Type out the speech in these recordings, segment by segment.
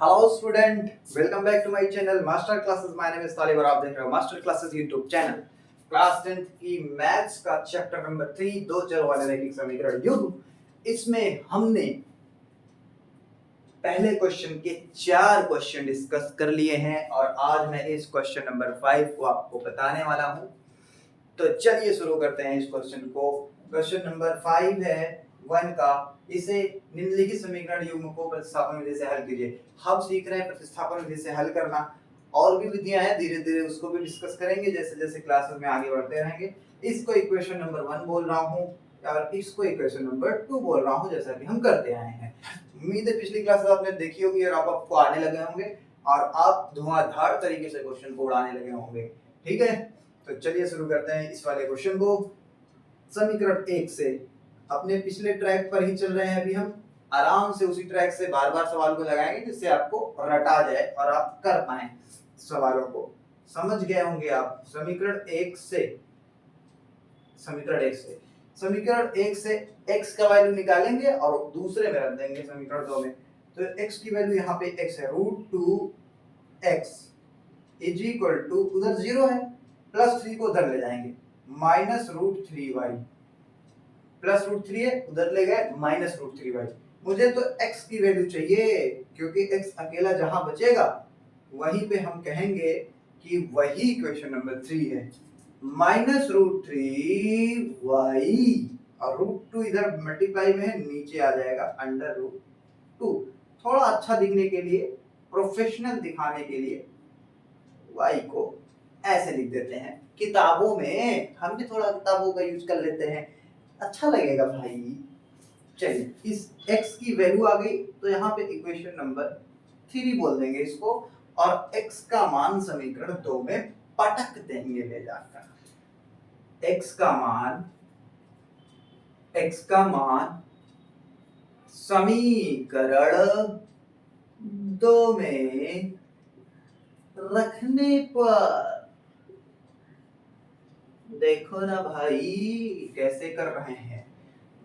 Hello student, welcome back to my channel master classes. My name is Talib और आप देख रहे हो master classes YouTube channel. Class 10th की मैथ्स का चैप्टर नंबर 3 दो चर वाले रैखिक समीकरण युग्म। इसमें हमने पहले क्वेश्चन के 4 क्वेश्चन डिस्कस कर लिए हैं और आज मैं इस क्वेश्चन नंबर 5 को आपको बताने वाला हूं। तो चलिए शुरू करते हैं इस क्वेश्चन को। क्वेश्चन नंबर 5 है 1 का। इसे निम्नलिखित समीकरण युग्म को प्रतिस्थापन विधि से हल कीजिए। हम सीख रहे हैं प्रतिस्थापन विधि से हल करना। और भी विधियां हैं, धीरे धीरे उसको भी डिस्कस करेंगे जैसे जैसे क्लासेस में आगे बढ़ते रहेंगे। इसको इक्वेशन नंबर 1 बोल रहा हूं और इसको इक्वेशन नंबर 2 बोल रहा हूं, जैसा कि हम करते आए हैं। उम्मीद है पिछली क्लासेस आपने देखी होगी और आपको आने लगे होंगे और आप धुआंधार तरीके से क्वेश्चन को उड़ाने लगे होंगे। ठीक है, तो चलिए शुरू करते हैं इस वाले क्वेश्चन को। समीकरण 1 से अपने पिछले ट्रैक पर ही चल रहे हैं। अभी हम आराम से उसी ट्रैक से बार बार सवाल को लगाएंगे जिससे आपको रटा जाए और आप कर पाए सवालों को। समझ गए होंगे आप। समीकरण 1 से x का वैल्यू निकालेंगे और दूसरे में रख देंगे समीकरण 2 में। तो x की वैल्यू यहाँ पे x है, √2x इज इक्वल टू, उधर 0 है, +3 को उधर ले जाएंगे, -√3y। +√3 है, उधर ले गए -√3y। मुझे तो x की वैल्यू चाहिए क्योंकि x अकेला जहां बचेगा वहीं पे हम कहेंगे कि वही इक्वेशन नंबर 3 है। -√3y और √2 इधर मल्टीप्लाई में है, नीचे आ जाएगा √2। थोड़ा अच्छा दिखने के लिए, प्रोफेशनल दिखाने के लिए y को ऐसे लिख देते हैं। किताबों में हम भी थोड़ा किताबों का यूज कर लेते हैं, अच्छा लगेगा भाई। चलिए, इस x की वैल्यू आ गई तो यहाँ पे इक्वेशन नंबर 3 बोल देंगे इसको और x का मान समीकरण 2 में पटक देंगे ले जाकर। x का मान समीकरण 2 में रखने पर देखो ना भाई कैसे कर रहे हैं।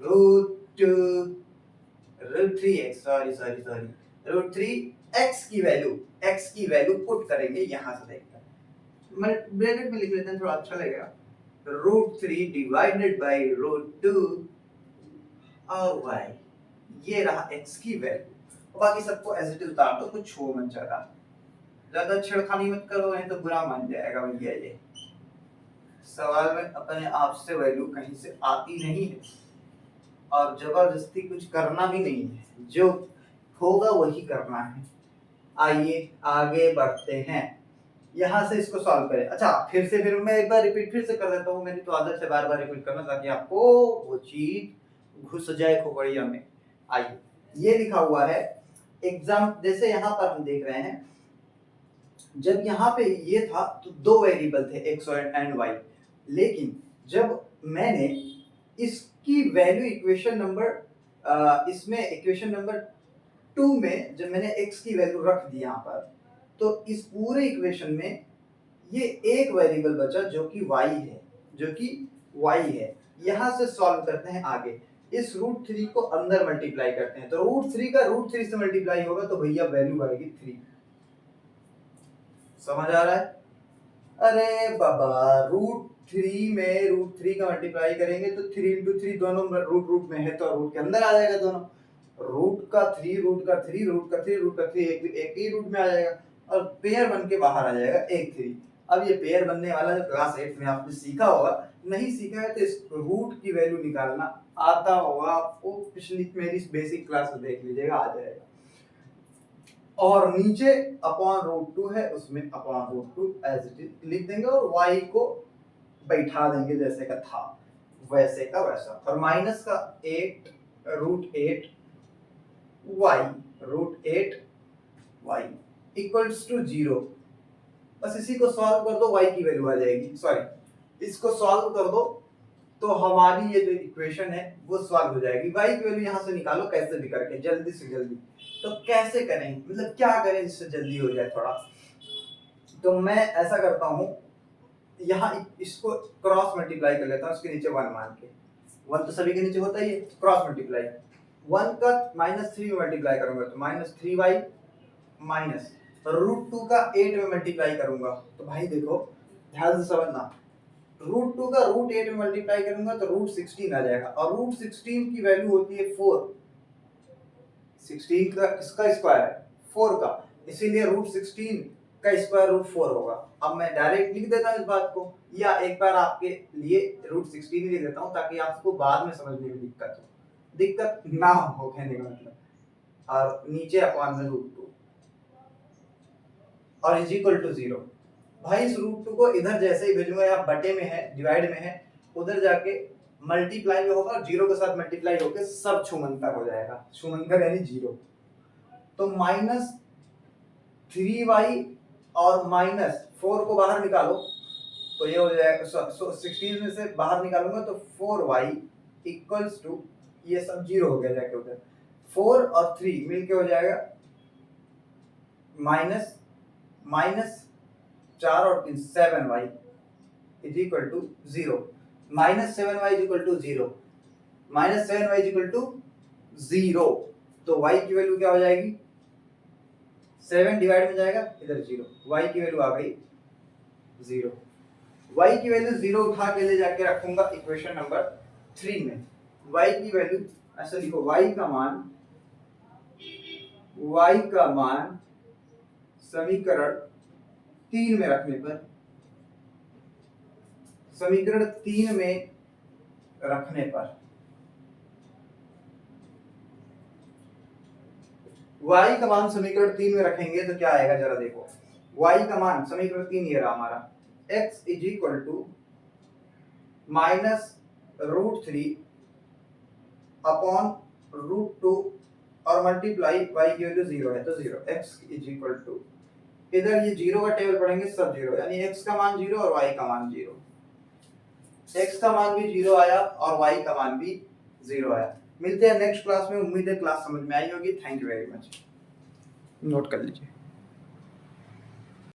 √3x की वैल्यू पुट करेंगे यहां से देखकर। मैं ब्रैकेट में लिख लेते हैं, थोड़ा अच्छा लगेगा। √3 डिवाइडेड बाय √2 और y, ये रहा x की वैल्यू। बाकी सबको एज इट इज उतार दो, कुछ छो मत ज्यादा, ज्यादा छेड़खानी मत करो, नहीं तो बुरा मान जाएगा भैया। ये सवाल में अपने आप से वैल्यू कहीं से आती नहीं है और जबरदस्ती कुछ करना भी नहीं है, जो होगा वही करना है। आइए आगे बढ़ते हैं, यहां से इसको सॉल्व करें। अच्छा, फिर मैं एक बार रिपीट फिर से कर देता हूँ। मेरी तो आदत है बार बार रिपीट करना ताकि आपको वो चीज घुस जाए खोपड़िया में। आइए, ये लिखा हुआ है एग्जाम, जैसे यहाँ पर हम देख रहे हैं, जब यहाँ पे ये था तो 2 वेरिएबल थे x एंड y, लेकिन जब मैंने इसकी वैल्यू इसमें इक्वेशन नंबर 2 में जब मैंने x की वैल्यू रख दी यहाँ पर, तो इस पूरे इक्वेशन में ये एक वेरिएबल बचा जो कि y है। यहाँ से सॉल्व करते हैं आगे। इस √3 को अंदर मल्टीप्लाई करते हैं, तो √3 का √3 से मल्टीप्लाई होगा तो भैया वैल्यू आएगी 3। समझ आ रहा है? अरे बाबा, √3 में √3 का मल्टीप्लाई करेंगे तो 3 × 3 दोनों रूट में है तो रूट के अंदर आ जाएगा दोनों। रूट का 3 एक ही रूट में आ जाएगा और पेयर बन के बाहर आ जाएगा 1 3। अब ये पेयर बनने वाला जो क्लास 8 में आपने सीखा होगा, नहीं सीखा है तो इस रूट की वैल्यू निकालना आता होगा आपको, पिछली मेरी बेसिक क्लास में देख लीजिएगा, आ जाएगा। और नीचे अपॉन √2 है, उसमें अपॉन √2 एज इट इज लिख देंगे और y को बैठा देंगे जैसे का था वैसे का वैसा। और माइनस का 8 √8y इक्वल्स टू 0। बस इसी को सॉल्व कर दो, y की वैल्यू आ जाएगी। सॉरी, इसको सॉल्व कर दो तो हमारी ये जो इक्वेशन है वो सॉल्व हो जाएगी। y की वैल्यू यहाँ से निकालो कैसे भी करके, जल्दी से जल्दी। तो कैसे करें, मतलब क्या करें जिससे जल्दी हो जाए थोड़ा। तो मैं ऐसा करता हूँ, यहाँ इसको क्रॉस मल्टीप्लाई कर लेता हूँ, इसके नीचे 1 मान के। 1 तो सभी के नीचे होता ही है, क्रॉस मल्टीप्लाई। 1 का -3 में मल्टीप्लाई करूंगा तो -3y माइनस √2 का 8 में मल्टीप्लाई करूंगा तो भाई देखो ध्यान से समझना, √2 का √8 में मल्टीप्लाई करूंगा तो √16 आ जाएगा और √16 की वैल्यू होती है 4। 16 का किसका स्क्वायर है? 4 का, इसीलिए √16 का स्क्वायर √4 होगा। अब मैं डायरेक्ट लिख देता हूँ इस बात को, या एक बार आपके लिए √16 ही लिख देता हूँ ताकि आपको बाद में समझने में दिक्कत ना हो, कहने का मतलब। और नीचे अपॉन में √2 और इज इक्वल टू 0। भाई इस √2 को इधर जैसे ही भेजूंगा, यहाँ बटे में है, डिवाइड में है, उधर जाके मल्टीप्लाई में होगा, 0 के साथ मल्टीप्लाई होके सब छूमंतर हो जाएगा, छूमंतर यानी 0। तो -3y और -4 को बाहर निकालो तो ये हो जाएगा, 16 में से बाहर निकालूंगा तो 4y इक्वल्स टू, ये सब 0 हो गया जाके उधर, 4 और 3 मिलके हो जाएगा -4 और 3 7y is equal to 0। -7y is equal to 0, -7y is equal to 0। तो y की वैल्यू क्या हो जाएगी? 7 डिवाइड में जाएगा, इधर 0, y की वैल्यू आ गई 0। y की वैल्यू 0 उठा के ले जाके रखूंगा इक्वेशन नंबर 3 में। y की वैल्यू ऐसे लिखो, y का मान समीकरण 3 में रखने पर, समीकरण 3 में रखने पर y का मान समीकरण 3 में रखेंगे तो क्या आएगा जरा देखो। y का मान समीकरण 3 ये रहा हमारा, x is equal to -√3 upon √2 और मल्टीप्लाई y की वैल्यू 0 है तो 0, x इज इक्वल टू, इधर ये 0 का टेबल पढ़ेंगे सब 0, यानी x का मान 0 और y का मान 0, x का मान भी 0 आया और y का मान भी 0 आया। मिलते हैं नेक्स्ट क्लास में, उम्मीद है क्लास समझ में आई होगी। Thank you very much, note कर लीजिए।